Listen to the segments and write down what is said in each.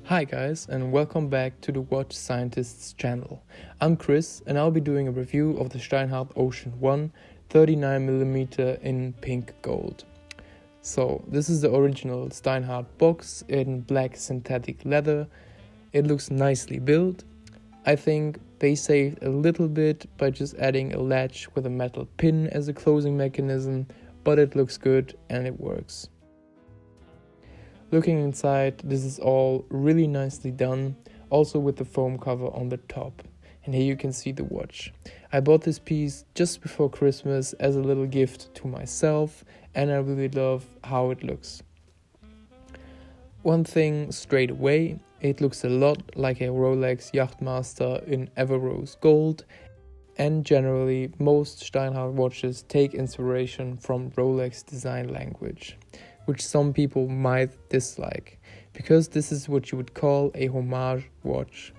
Hi guys, and welcome back to the Watch Scientists channel. I'm Chris and I'll be doing a review of the Steinhart Ocean 1 39mm in pink gold. So this is the original Steinhart box in black synthetic leather. It looks nicely built. I think they saved a little bit by just adding a latch with a metal pin as a closing mechanism, but it looks good and it works. Looking inside, this is all really nicely done, also with the foam cover on the top. And here you can see the watch. I bought this piece just before Christmas as a little gift to myself, and I really love how it looks. One thing straight away, it looks a lot like a Rolex Yachtmaster in Everrose gold, and generally most Steinhart watches take inspiration from Rolex design language, which some people might dislike, because this is what you would call a homage watch.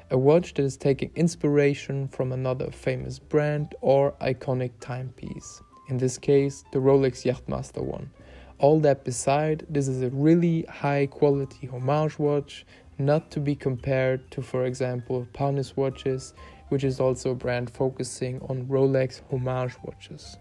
A watch that is taking inspiration from another famous brand or iconic timepiece. In this case, the Rolex Yachtmaster one. All that beside, this is a really high quality homage watch, not to be compared to, for example, Panis watches, which is also a brand focusing on Rolex homage watches.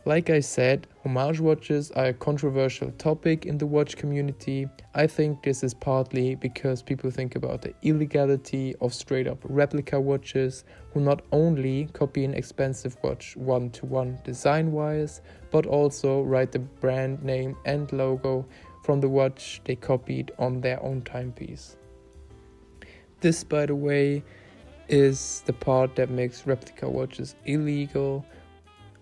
Like I said, homage watches are a controversial topic in the watch community. I think this is partly because people think about the illegality of straight up replica watches who not only copy an expensive watch one-to-one design-wise, but also write the brand name and logo from the watch they copied on their own timepiece. This, by the way, is the part that makes replica watches illegal.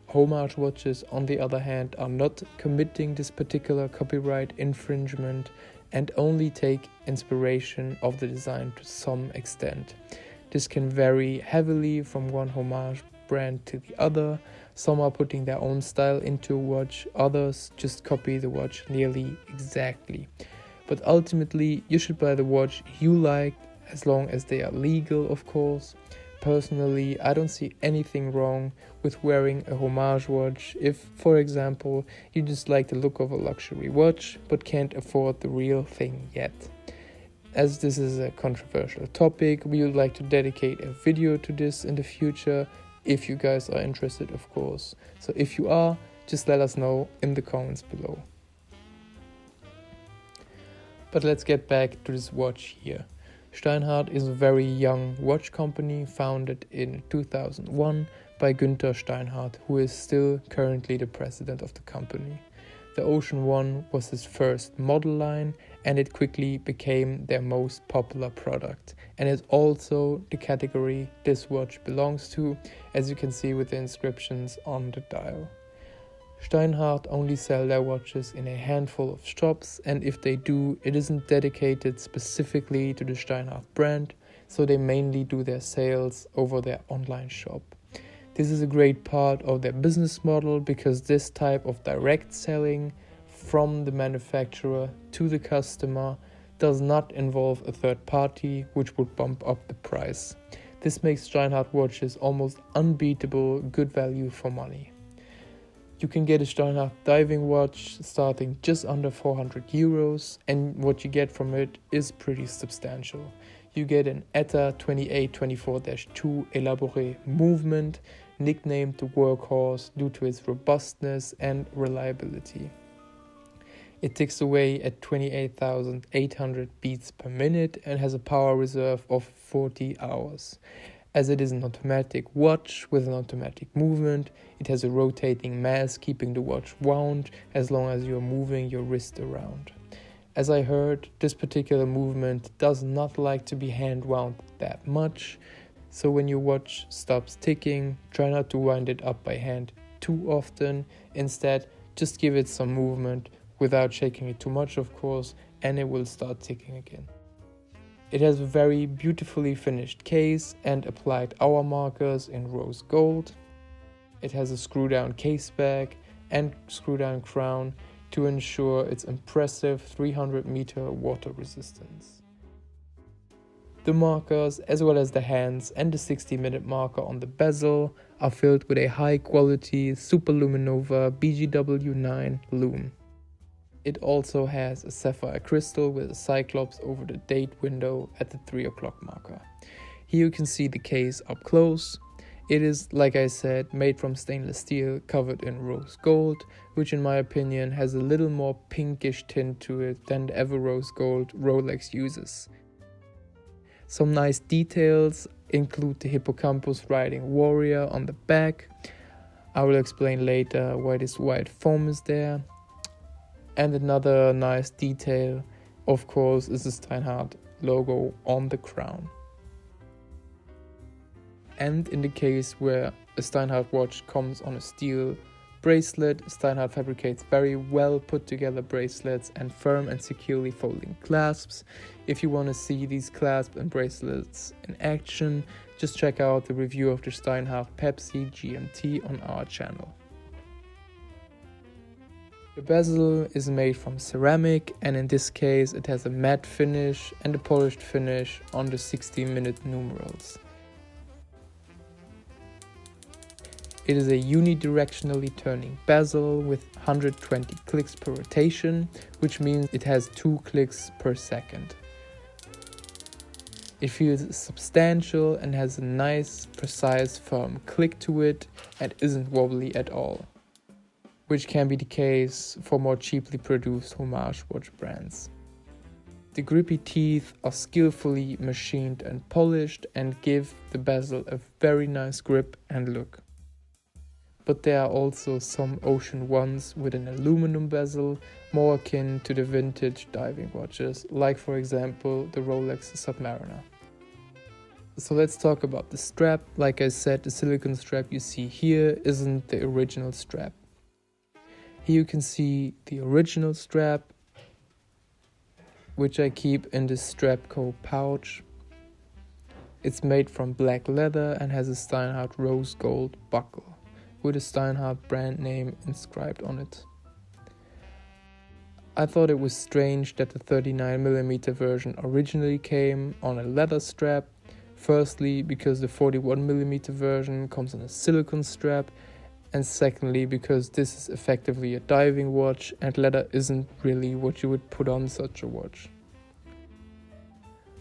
Homage watches, on the other hand, are not committing this particular copyright infringement and only take inspiration of the design to some extent. This can vary heavily from one homage brand to the other. Some are putting their own style into a watch, others just copy the watch nearly exactly. But ultimately, you should buy the watch you like, as long as they are legal, of course. Personally, I don't see anything wrong with wearing a homage watch if, for example, you just like the look of a luxury watch but can't afford the real thing yet. As this is a controversial topic, we would like to dedicate a video to this in the future, if you guys are interested, of course. So if you are, just let us know in the comments below. But let's get back to this watch here. Steinhart is a very young watch company founded in 2001 by Günther Steinhart, who is still currently the president of the company. The Ocean 1 was his first model line, and it quickly became their most popular product, and is also the category this watch belongs to, as you can see with the inscriptions on the dial. Steinhart only sell their watches in a handful of shops, and if they do, it isn't dedicated specifically to the Steinhart brand, so they mainly do their sales over their online shop. This is a great part of their business model because this type of direct selling from the manufacturer to the customer does not involve a third party, which would bump up the price. This makes Steinhart watches almost unbeatable good value for money. You can get a Steinhart diving watch starting just under 400 euros, and what you get from it is pretty substantial. You get an ETA 2824-2 Elaboré movement, nicknamed the workhorse due to its robustness and reliability. It ticks away at 28,800 beats per minute and has a power reserve of 40 hours. As it is an automatic watch with an automatic movement, it has a rotating mass keeping the watch wound as long as you're moving your wrist around. As I heard, this particular movement does not like to be hand wound that much, so when your watch stops ticking, try not to wind it up by hand too often. Instead, just give it some movement without shaking it too much, of course, and it will start ticking again. It has a very beautifully finished case and applied hour markers in rose gold. It has a screw-down case back and screw-down crown to ensure its impressive 300-meter water resistance. The markers, as well as the hands and the 60-minute marker on the bezel, are filled with a high-quality Superluminova BGW9 lume. It also has a sapphire crystal with a cyclops over the date window at the 3 o'clock marker. Here you can see the case up close. It is, like I said, made from stainless steel covered in rose gold, which in my opinion has a little more pinkish tint to it than the ever rose gold Rolex uses. Some nice details include the hippocampus riding warrior on the back. I will explain later why this white foam is there. And another nice detail, of course, is the Steinhart logo on the crown. And in the case where a Steinhart watch comes on a steel bracelet, Steinhart fabricates very well put together bracelets and firm and securely folding clasps. If you want to see these clasps and bracelets in action, just check out the review of the Steinhart Pepsi GMT on our channel. The bezel is made from ceramic, and in this case it has a matte finish and a polished finish on the 60-minute numerals. It is a unidirectionally turning bezel with 120 clicks per rotation, which means it has 2 clicks per second. It feels substantial and has a nice, precise, firm click to it and isn't wobbly at all, which can be the case for more cheaply produced Homage watch brands. The grippy teeth are skillfully machined and polished and give the bezel a very nice grip and look. But there are also some ocean ones with an aluminum bezel, more akin to the vintage diving watches, like for example the Rolex Submariner. So let's talk about the strap. Like I said, the silicone strap you see here isn't the original strap. Here you can see the original strap, which I keep in this Strapco pouch. It's made from black leather and has a Steinhart rose gold buckle with a Steinhart brand name inscribed on it. I thought it was strange that the 39mm version originally came on a leather strap. Firstly, because the 41mm version comes on a silicone strap, and secondly, because this is effectively a diving watch and leather isn't really what you would put on such a watch.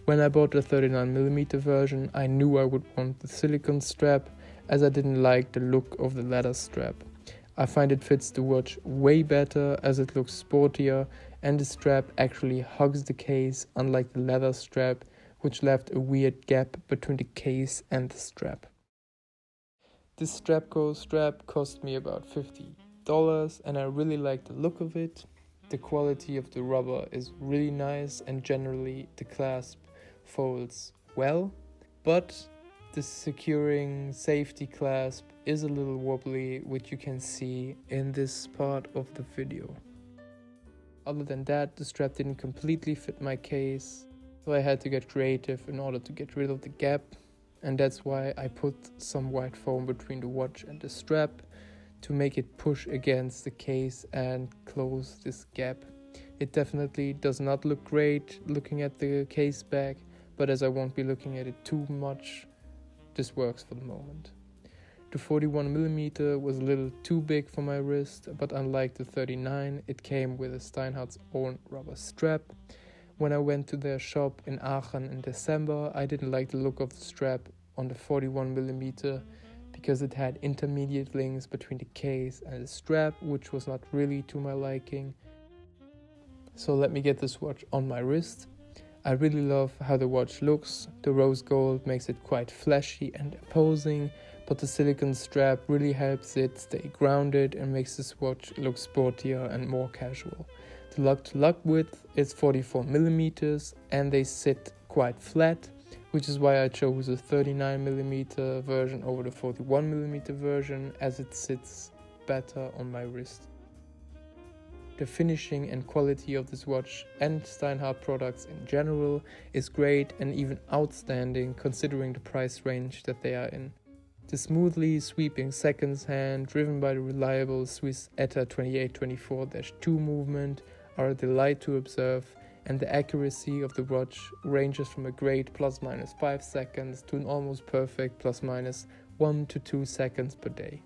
When I bought the 39mm version, I knew I would want the silicone strap, as I didn't like the look of the leather strap. I find it fits the watch way better as it looks sportier, and the strap actually hugs the case, unlike the leather strap, which left a weird gap between the case and the strap. This Strapco strap cost me about $50 and I really like the look of it. The quality of the rubber is really nice and generally the clasp folds well, but the securing safety clasp is a little wobbly, which you can see in this part of the video. Other than that, the strap didn't completely fit my case, so I had to get creative in order to get rid of the gap, and that's why I put some white foam between the watch and the strap to make it push against the case and close this gap. It definitely does not look great looking at the case back, but as I won't be looking at it too much, this works for the moment. The 41mm was a little too big for my wrist, but unlike the 39, it came with a Steinhart's own rubber strap. When I went to their shop in Aachen in December, I didn't like the look of the strap on the 41mm because it had intermediate links between the case and the strap, which was not really to my liking. So let me get this watch on my wrist. I really love how the watch looks. The rose gold makes it quite flashy and imposing, but the silicone strap really helps it stay grounded and makes this watch look sportier and more casual. The lug-to-lug width is 44mm and they sit quite flat, which is why I chose the 39mm version over the 41mm version, as it sits better on my wrist. The finishing and quality of this watch and Steinhart products in general is great and even outstanding considering the price range that they are in. The smoothly sweeping seconds hand driven by the reliable Swiss ETA 2824-2 movement are a delight to observe, and the accuracy of the watch ranges from a great ±5 seconds to an almost perfect ±1 to 2 seconds per day.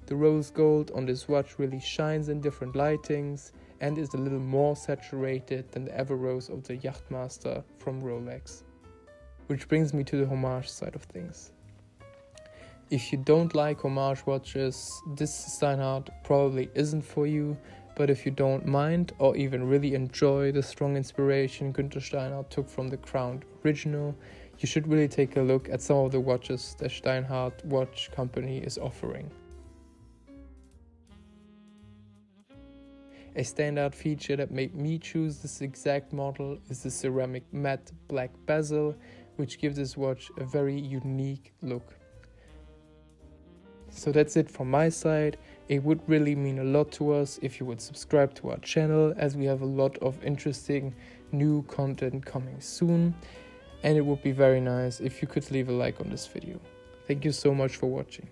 The rose gold on this watch really shines in different lightings, and is a little more saturated than the Ever Rose of the Yachtmaster from Rolex. Which brings me to the Homage side of things. If you don't like Homage watches, this Steinhart probably isn't for you, but if you don't mind or even really enjoy the strong inspiration Günther Steinhart took from the crowned original, you should really take a look at some of the watches the Steinhart watch company is offering. A standout feature that made me choose this exact model is the ceramic matte black bezel, which gives this watch a very unique look. So that's it from my side. It would really mean a lot to us if you would subscribe to our channel, as we have a lot of interesting new content coming soon. And it would be very nice if you could leave a like on this video. Thank you so much for watching.